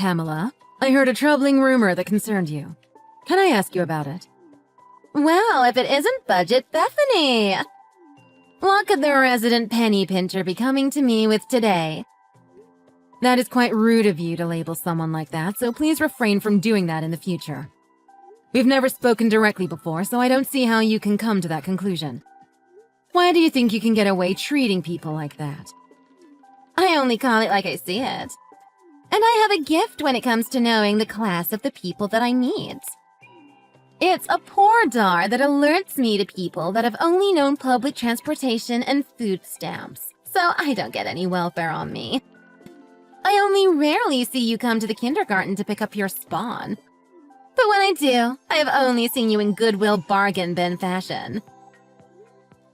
Pamela, I heard a troubling rumor that concerned you. Can I ask you about it? Well, if it isn't Budget Bethany! What could the resident penny pincher be coming to me with today? That is quite rude of you to label someone like that, so please refrain from doing that in the future. We've never spoken directly before, so I don't see how you can come to that conclusion. Why do you think you can get away treating people like that? I only call it like I see it. And I have a gift when it comes to knowing the class of the people that I meet. It's a poor dar that alerts me to people that have only known public transportation and food stamps, so I don't get any welfare on me. I only rarely see you come to the kindergarten to pick up your spawn. But when I do, I have only seen you in Goodwill bargain bin fashion.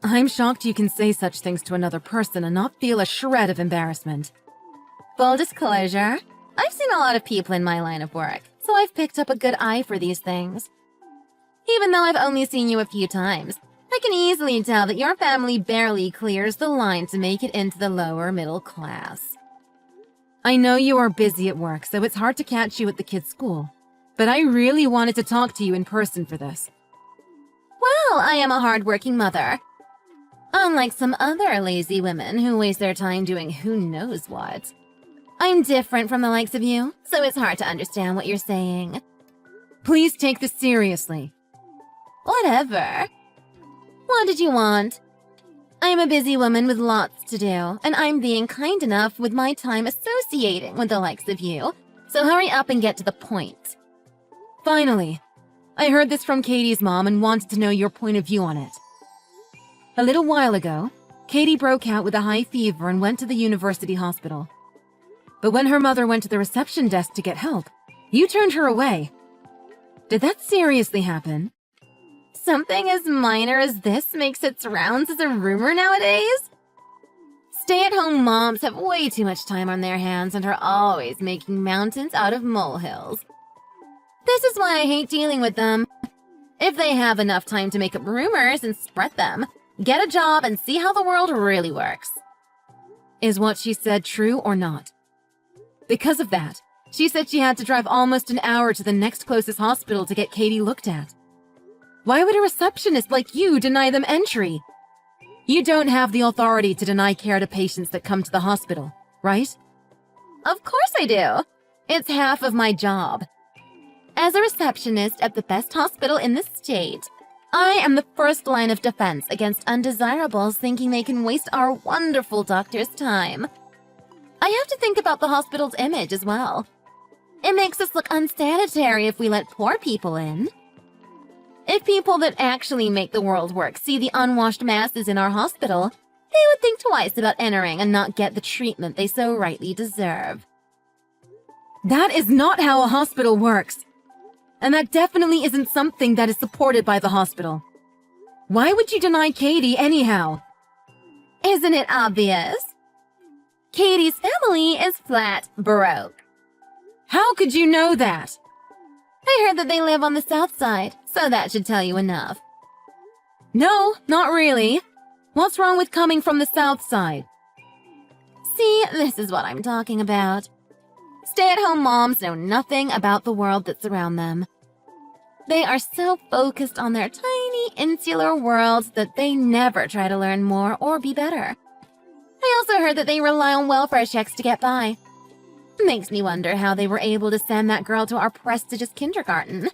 I'm shocked you can say such things to another person and not feel a shred of embarrassment. Full disclosure, I've seen a lot of people in my line of work, so I've picked up a good eye for these things. Even though I've only seen you a few times, I can easily tell that your family barely clears the line to make it into the lower middle class. I know you are busy at work, so it's hard to catch you at the kids' school. But I really wanted to talk to you in person for this. Well, I am a hard-working mother. Unlike some other lazy women who waste their time doing who knows what. I'm different from the likes of you, so it's hard to understand what you're saying. Please take this seriously. Whatever. What did you want? I'm a busy woman with lots to do, and I'm being kind enough with my time associating with the likes of you, so hurry up and get to the point. Finally, I heard this from Katie's mom and wanted to know your point of view on it. A little while ago, Katie broke out with a high fever and went to the university hospital. But when her mother went to the reception desk to get help, you turned her away. Did that seriously happen? Something as minor as this makes its rounds as a rumor nowadays? Stay-at-home moms have way too much time on their hands and are always making mountains out of molehills. This is why I hate dealing with them. If they have enough time to make up rumors and spread them, get a job and see how the world really works. Is what she said true or not? Because of that, she said she had to drive almost an hour to the next closest hospital to get Katie looked at. Why would a receptionist like you deny them entry? You don't have the authority to deny care to patients that come to the hospital, right? Of course I do. It's half of my job. As a receptionist at the best hospital in the state, I am the first line of defense against undesirables thinking they can waste our wonderful doctor's time. I have to think about the hospital's image as well. It makes us look unsanitary if we let poor people in. If people that actually make the world work see the unwashed masses in our hospital, they would think twice about entering and not get the treatment they so rightly deserve. That is not how a hospital works. And that definitely isn't something that is supported by the hospital. Why would you deny Katie anyhow? Isn't it obvious? Katie's family is flat broke. How could you know that? I heard that they live on the south side, so that should tell you enough. No, not really. What's wrong with coming from the south side? See, this is what I'm talking about. Stay-at-home moms know nothing about the world that's around them. They are so focused on their tiny, insular worlds that they never try to learn more or be better. I also heard that they rely on welfare checks to get by. Makes me wonder how they were able to send that girl to our prestigious kindergarten.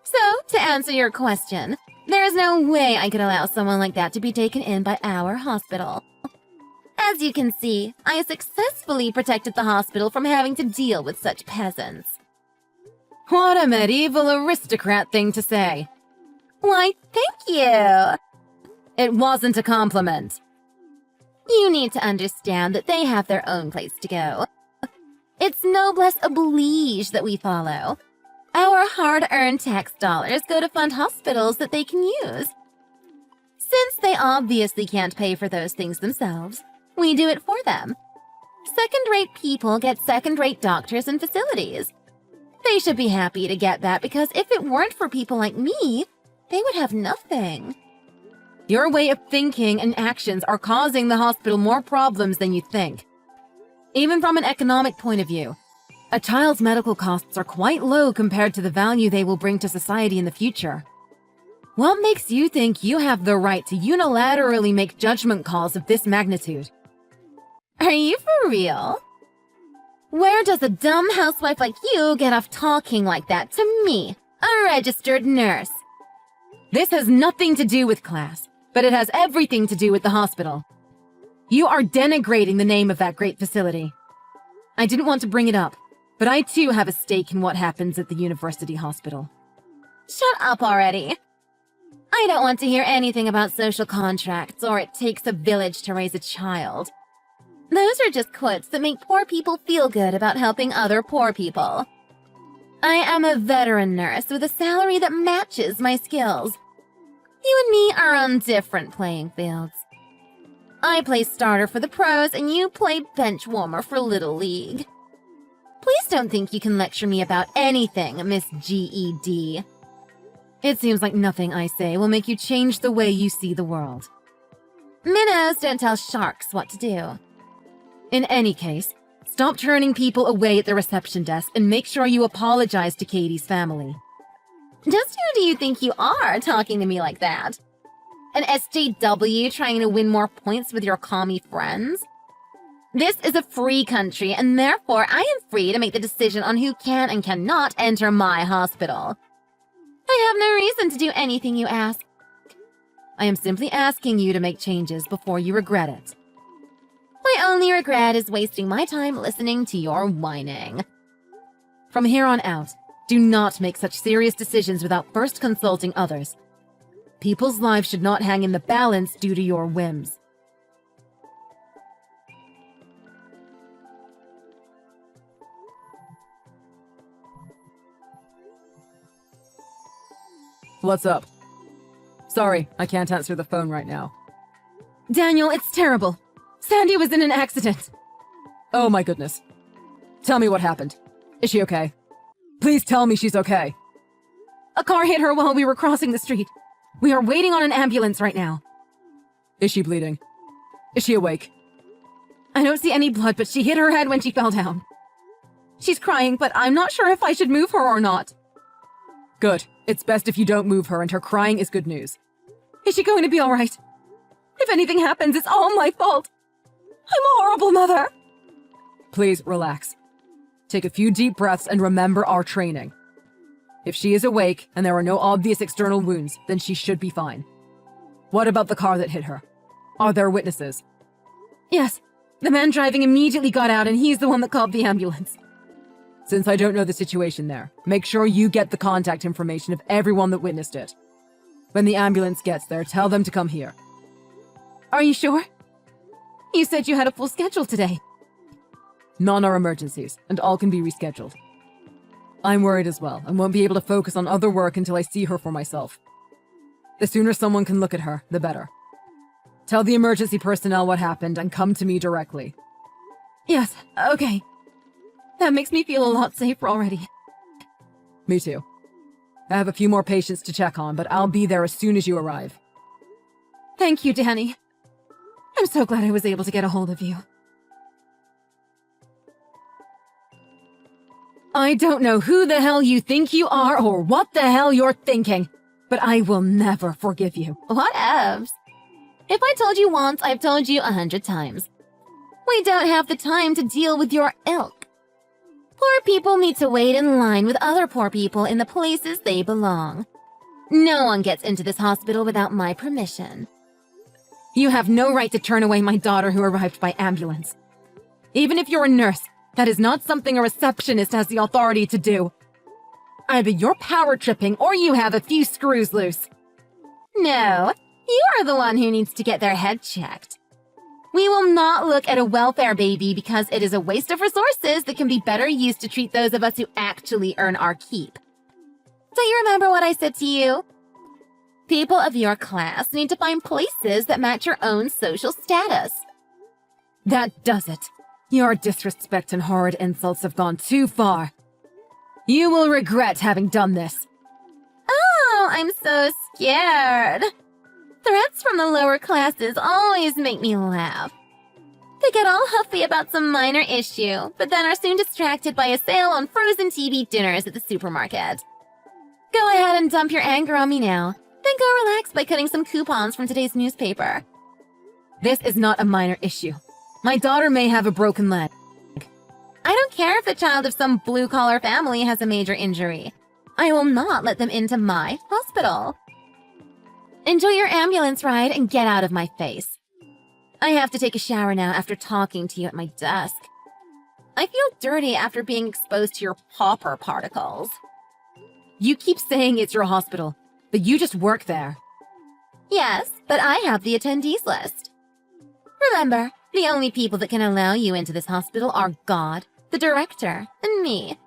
So, to answer your question, there is no way I could allow someone like that to be taken in by our hospital. As you can see, I successfully protected the hospital from having to deal with such peasants. What a medieval aristocrat thing to say. Why, thank you. It wasn't a compliment. You need to understand that they have their own place to go. It's noblesse oblige that we follow. Our hard-earned tax dollars go to fund hospitals that they can use. Since they obviously can't pay for those things themselves, we do it for them. Second-rate people get second-rate doctors and facilities. They should be happy to get that because if it weren't for people like me, they would have nothing. Your way of thinking and actions are causing the hospital more problems than you think. Even from an economic point of view, A child's medical costs are quite low compared to the value they will bring to society in the future. What makes you think you have the right to unilaterally make judgment calls of this magnitude? Are you for real? Where does a dumb housewife like you get off talking like that to me, a registered nurse? This has nothing to do with class, but it has everything to do with the hospital. You are denigrating the name of that great facility. I didn't want to bring it up, but I too have a stake in what happens at the university hospital. Shut up already. I don't want to hear anything about social contracts or it takes a village to raise a child. Those are just quotes that make poor people feel good about helping other poor people. I am a veteran nurse with a salary that matches my skills. You and me are on different playing fields. I play starter for the pros and you play bench warmer for Little League. Please don't think you can lecture me about anything, Miss GED. It seems like nothing I say will make you change the way you see the world. Minnows don't tell sharks what to do. In any case, stop turning people away at the reception desk and make sure you apologize to Katie's family. Just who do you think you are talking to me like that? An SJW trying to win more points with your commie friends? This is a free country, and therefore I am free to make the decision on who can and cannot enter my hospital. I have no reason to do anything you ask. I am simply asking you to make changes before you regret it. My only regret is wasting my time listening to your whining. From here on out, do not make such serious decisions without first consulting others. People's lives should not hang in the balance due to your whims. What's up? Sorry, I can't answer the phone right now. Daniel, it's terrible. Sandy was in an accident. Oh my goodness. Tell me what happened. Is she okay? Please tell me she's okay. A car hit her while we were crossing the street. We are waiting on an ambulance right now. Is she bleeding? Is she awake? I don't see any blood, but she hit her head when she fell down. She's crying, but I'm not sure if I should move her or not. Good. It's best if you don't move her, and her crying is good news. Is she going to be all right? If anything happens, it's all my fault. I'm a horrible mother. Please relax. Take a few deep breaths and remember our training. If she is awake and there are no obvious external wounds, then she should be fine. What about the car that hit her? Are there witnesses? Yes. The man driving immediately got out and he's the one that called the ambulance. Since I don't know the situation there, make sure you get the contact information of everyone that witnessed it. When the ambulance gets there, tell them to come here. Are you sure? You said you had a full schedule today. None are emergencies, and all can be rescheduled. I'm worried as well, and won't be able to focus on other work until I see her for myself. The sooner someone can look at her, the better. Tell the emergency personnel what happened and come to me directly. Yes, okay. That makes me feel a lot safer already. Me too. I have a few more patients to check on, but I'll be there as soon as you arrive. Thank you, Danny. I'm so glad I was able to get a hold of you. I don't know who the hell you think you are or what the hell you're thinking, but I will never forgive you. Whatevs. If I told you once, I've told you 100 times. We don't have the time to deal with your ilk. Poor people need to wait in line with other poor people in the places they belong. No one gets into this hospital without my permission. You have no right to turn away my daughter who arrived by ambulance. Even if you're a nurse, that is not something a receptionist has the authority to do. Either you're power tripping or you have a few screws loose. No, you are the one who needs to get their head checked. We will not look at a welfare baby because it is a waste of resources that can be better used to treat those of us who actually earn our keep. Do you remember what I said to you? People of your class need to find places that match your own social status. That does it. Your disrespect and horrid insults have gone too far. You will regret having done this. Oh, I'm so scared. Threats from the lower classes always make me laugh. They get all huffy about some minor issue, but then are soon distracted by a sale on frozen TV dinners at the supermarket. Go ahead and dump your anger on me now, then go relax by cutting some coupons from today's newspaper. This is not a minor issue. My daughter may have a broken leg. I don't care if the child of some blue-collar family has a major injury. I will not let them into my hospital. Enjoy your ambulance ride and get out of my face. I have to take a shower now after talking to you at my desk. I feel dirty after being exposed to your pauper particles. You keep saying it's your hospital, but you just work there. Yes, but I have the attendees list. Remember, the only people that can allow you into this hospital are God, the director, and me.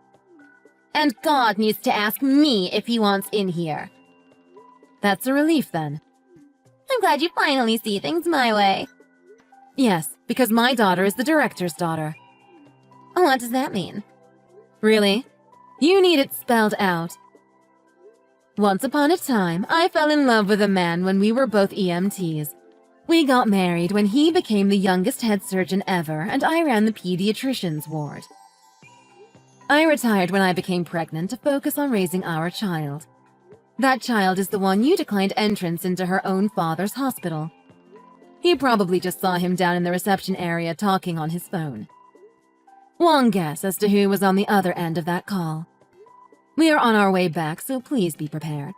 And God needs to ask me if he wants in here. That's a relief then. I'm glad you finally see things my way. Yes, because my daughter is the director's daughter. What does that mean? Really? You need it spelled out. Once upon a time, I fell in love with a man when we were both EMTs. We got married when he became the youngest head surgeon ever, and I ran the pediatrician's ward. I retired when I became pregnant to focus on raising our child. That child is the one you declined entrance into her own father's hospital. He probably just saw him down in the reception area talking on his phone. One guess as to who was on the other end of that call. We are on our way back, so please be prepared.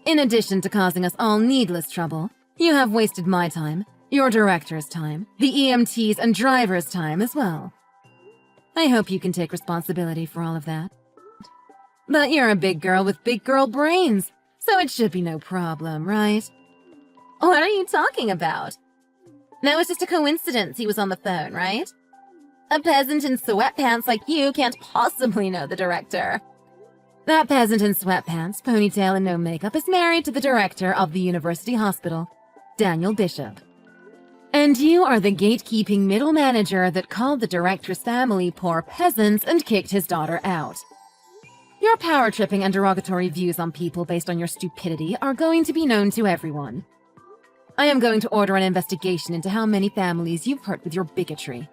In addition to causing us all needless trouble, you have wasted my time, your director's time, the EMT's and driver's time as well. I hope you can take responsibility for all of that. But you're a big girl with big girl brains, so it should be no problem, right? What are you talking about? That was just a coincidence he was on the phone, right? A peasant in sweatpants like you can't possibly know the director. That peasant in sweatpants, ponytail, and no makeup is married to the director of the university hospital, Daniel Bishop. And you are the gatekeeping middle manager that called the director's family poor peasants and kicked his daughter out. Your power-tripping and derogatory views on people based on your stupidity are going to be known to everyone. I am going to order an investigation into how many families you've hurt with your bigotry.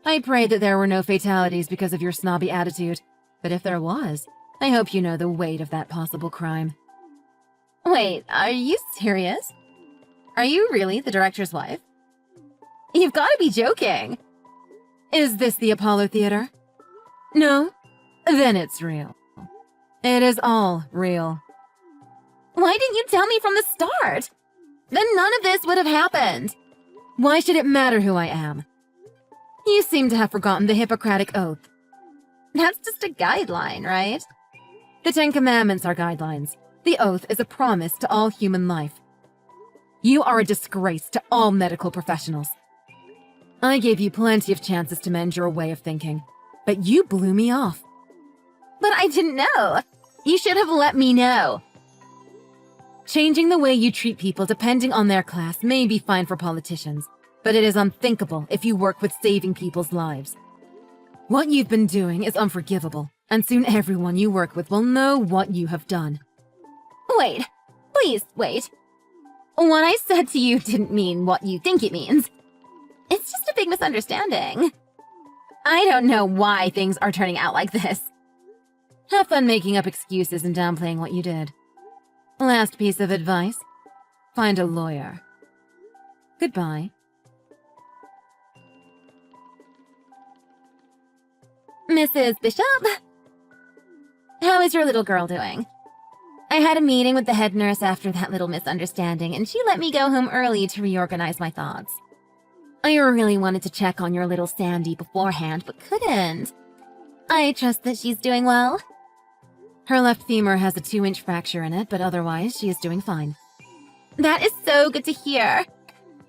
I pray that there were no fatalities because of your snobby attitude, but if there was, I hope you know the weight of that possible crime. Wait, are you serious? Are you really the director's wife? You've got to be joking. Is this the Apollo Theater? No? Then it's real. It is all real. Why didn't you tell me from the start? Then none of this would have happened. Why should it matter who I am? You seem to have forgotten the Hippocratic Oath. That's just a guideline, right? The Ten Commandments are guidelines. The oath is a promise to all human life. You are a disgrace to all medical professionals. I gave you plenty of chances to mend your way of thinking, but you blew me off. But I didn't know. You should have let me know. Changing the way you treat people depending on their class may be fine for politicians, but it is unthinkable if you work with saving people's lives. What you've been doing is unforgivable, and soon everyone you work with will know what you have done. Wait, please wait. What I said to you didn't mean what you think it means. It's just a big misunderstanding. I don't know why things are turning out like this. Have fun making up excuses and downplaying what you did. Last piece of advice. Find a lawyer. Goodbye. Mrs. Bishop? How is your little girl doing? I had a meeting with the head nurse after that little misunderstanding, and she let me go home early to reorganize my thoughts. I really wanted to check on your little Sandy beforehand, but couldn't. I trust that she's doing well. Her left femur has a 2-inch fracture in it, but otherwise she is doing fine. That is so good to hear.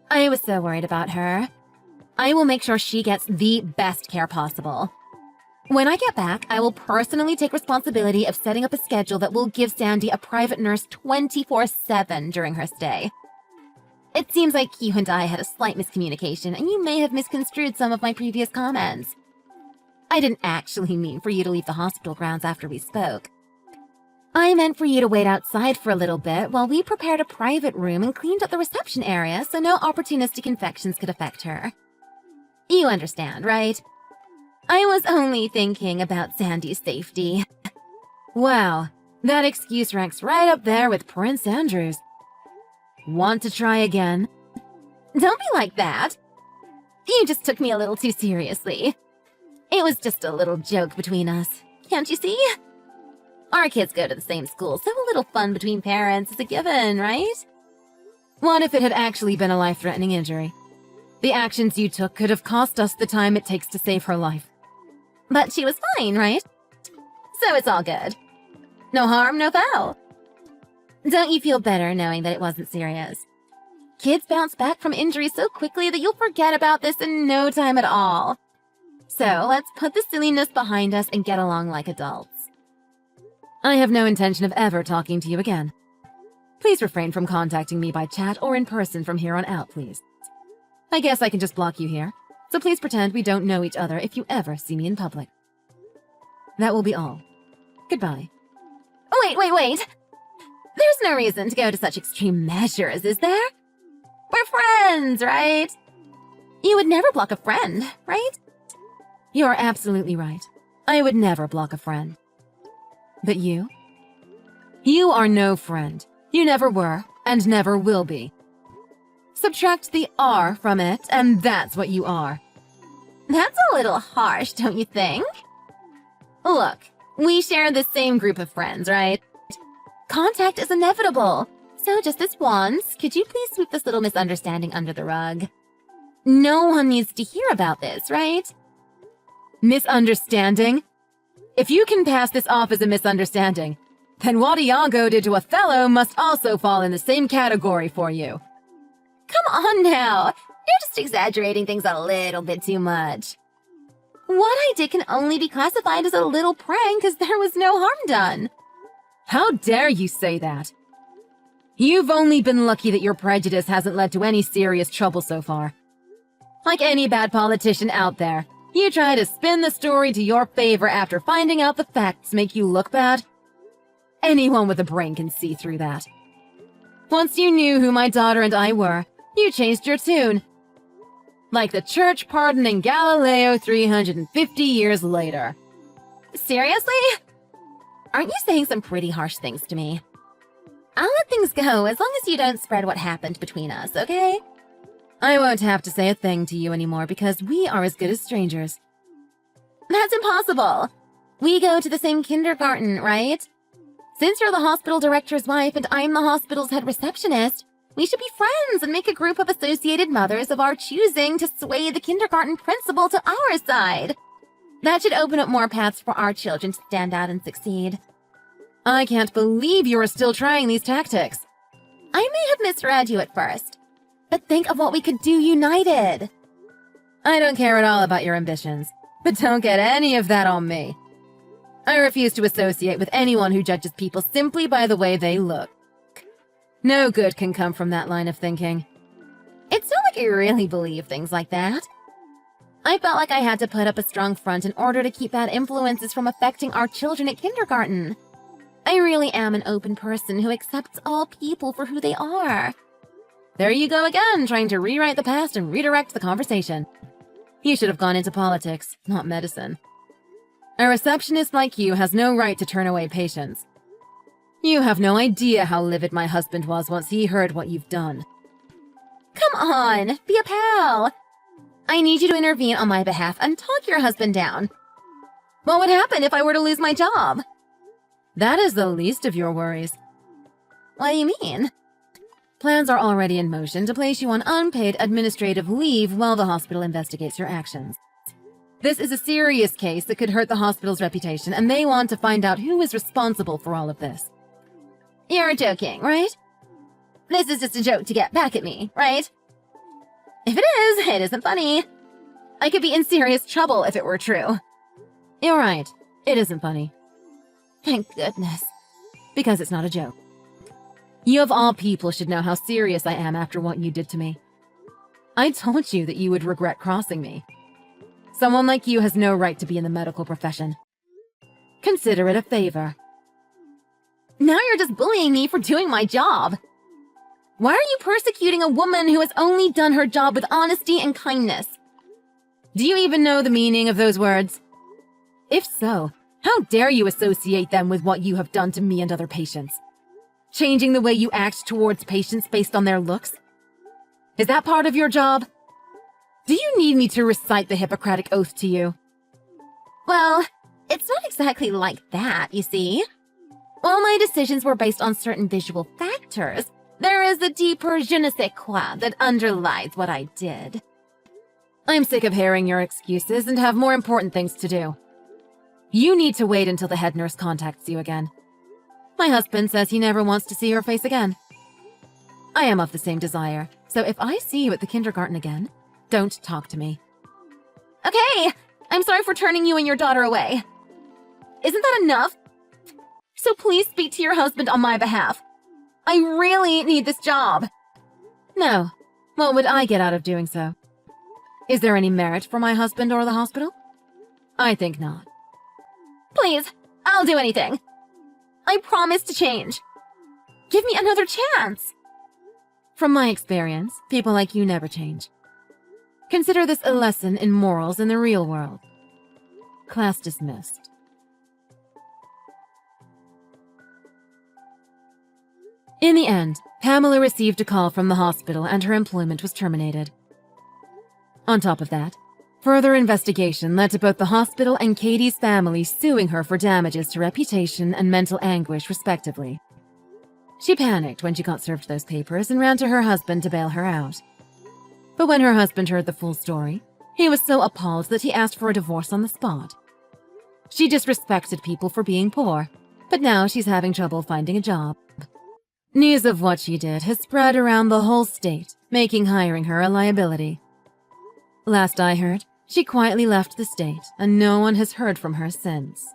I was so worried about her. I will make sure she gets the best care possible. When I get back, I will personally take responsibility of setting up a schedule that will give Sandy a private nurse 24/7 during her stay. It seems like you and I had a slight miscommunication, and you may have misconstrued some of my previous comments. I didn't actually mean for you to leave the hospital grounds after we spoke. I meant for you to wait outside for a little bit while we prepared a private room and cleaned up the reception area so no opportunistic infections could affect her. You understand, right? I was only thinking about Sandy's safety. Wow, that excuse ranks right up there with Prince Andrew's. Want to try again? Don't be like that. You just took me a little too seriously. It was just a little joke between us. Can't you see? Our kids go to the same school, so a little fun between parents is a given, right? What if it had actually been a life-threatening injury? The actions you took could have cost us the time it takes to save her life. But she was fine, right? So it's all good. No harm, no foul. Don't you feel better knowing that it wasn't serious? Kids bounce back from injuries so quickly that you'll forget about this in no time at all. So let's put the silliness behind us and get along like adults. I have no intention of ever talking to you again. Please refrain from contacting me by chat or in person from here on out, please. I guess I can just block you here, so please pretend we don't know each other if you ever see me in public. That will be all. Goodbye. Wait. There's no reason to go to such extreme measures, is there? We're friends, right? You would never block a friend, right? You're absolutely right. I would never block a friend. But you? You are no friend. You never were, and never will be. Subtract the R from it, and that's what you are. That's a little harsh, don't you think? Look, we share the same group of friends, right? Contact is inevitable. So just this once, could you please sweep this little misunderstanding under the rug? No one needs to hear about this, right? Misunderstanding? If you can pass this off as a misunderstanding, then what Iago did to Othello must also fall in the same category for you. Come on now. You're just exaggerating things a little bit too much. What I did can only be classified as a little prank because there was no harm done. How dare you say that? You've only been lucky that your prejudice hasn't led to any serious trouble so far. Like any bad politician out there, you try to spin the story to your favor after finding out the facts make you look bad. Anyone with a brain can see through that. Once you knew who my daughter and I were, you changed your tune. Like the church pardoning Galileo 350 years later. Seriously? Aren't you saying some pretty harsh things to me? I'll let things go as long as you don't spread what happened between us, okay? I won't have to say a thing to you anymore because we are as good as strangers. That's impossible. We go to the same kindergarten, right? Since you're the hospital director's wife and I'm the hospital's head receptionist, we should be friends and make a group of associated mothers of our choosing to sway the kindergarten principal to our side. That should open up more paths for our children to stand out and succeed. I can't believe you are still trying these tactics. I may have misread you at first, but think of what we could do united. I don't care at all about your ambitions, but don't get any of that on me. I refuse to associate with anyone who judges people simply by the way they look. No good can come from that line of thinking. It's not like you really believe things like that. I felt like I had to put up a strong front in order to keep bad influences from affecting our children at kindergarten. I really am an open person who accepts all people for who they are. There you go again, trying to rewrite the past and redirect the conversation. You should have gone into politics, not medicine. A receptionist like you has no right to turn away patients. You have no idea how livid my husband was once he heard what you've done. Come on, be a pal. I need you to intervene on my behalf and talk your husband down. What would happen if I were to lose my job? That is the least of your worries. What do you mean? Plans are already in motion to place you on unpaid administrative leave while the hospital investigates your actions. This is a serious case that could hurt the hospital's reputation, and they want to find out who is responsible for all of this. You're joking, right? This is just a joke to get back at me, right? If it is, it isn't funny. I could be in serious trouble if it were true. You're right. It isn't funny. Thank goodness. Because it's not a joke. You of all people should know how serious I am after what you did to me. I told you that you would regret crossing me. Someone like you has no right to be in the medical profession. Consider it a favor. Now you're just bullying me for doing my job. Why are you persecuting a woman who has only done her job with honesty and kindness? Do you even know the meaning of those words? If so, how dare you associate them with what you have done to me and other patients? Changing the way you act towards patients based on their looks? Is that part of your job? Do you need me to recite the Hippocratic Oath to you? Well, it's not exactly like that, you see. While my decisions were based on certain visual factors, there is a deeper je ne sais quoi that underlies what I did. I'm sick of hearing your excuses and have more important things to do. You need to wait until the head nurse contacts you again. My husband says he never wants to see your face again. I am of the same desire, so if I see you at the kindergarten again, don't talk to me. Okay, I'm sorry for turning you and your daughter away. Isn't that enough? So please speak to your husband on my behalf. I really need this job. No. What would I get out of doing so? Is there any merit for my husband or the hospital? I think not. Please, I'll do anything. I promise to change. Give me another chance. From my experience, people like you never change. Consider this a lesson in morals in the real world. Class dismissed. In the end, Pamela received a call from the hospital and her employment was terminated. On top of that, further investigation led to both the hospital and Katie's family suing her for damages to reputation and mental anguish, respectively. She panicked when she got served those papers and ran to her husband to bail her out. But when her husband heard the full story, he was so appalled that he asked for a divorce on the spot. She disrespected people for being poor, but now she's having trouble finding a job. News of what she did has spread around the whole state, making hiring her a liability. Last I heard, she quietly left the state, and no one has heard from her since.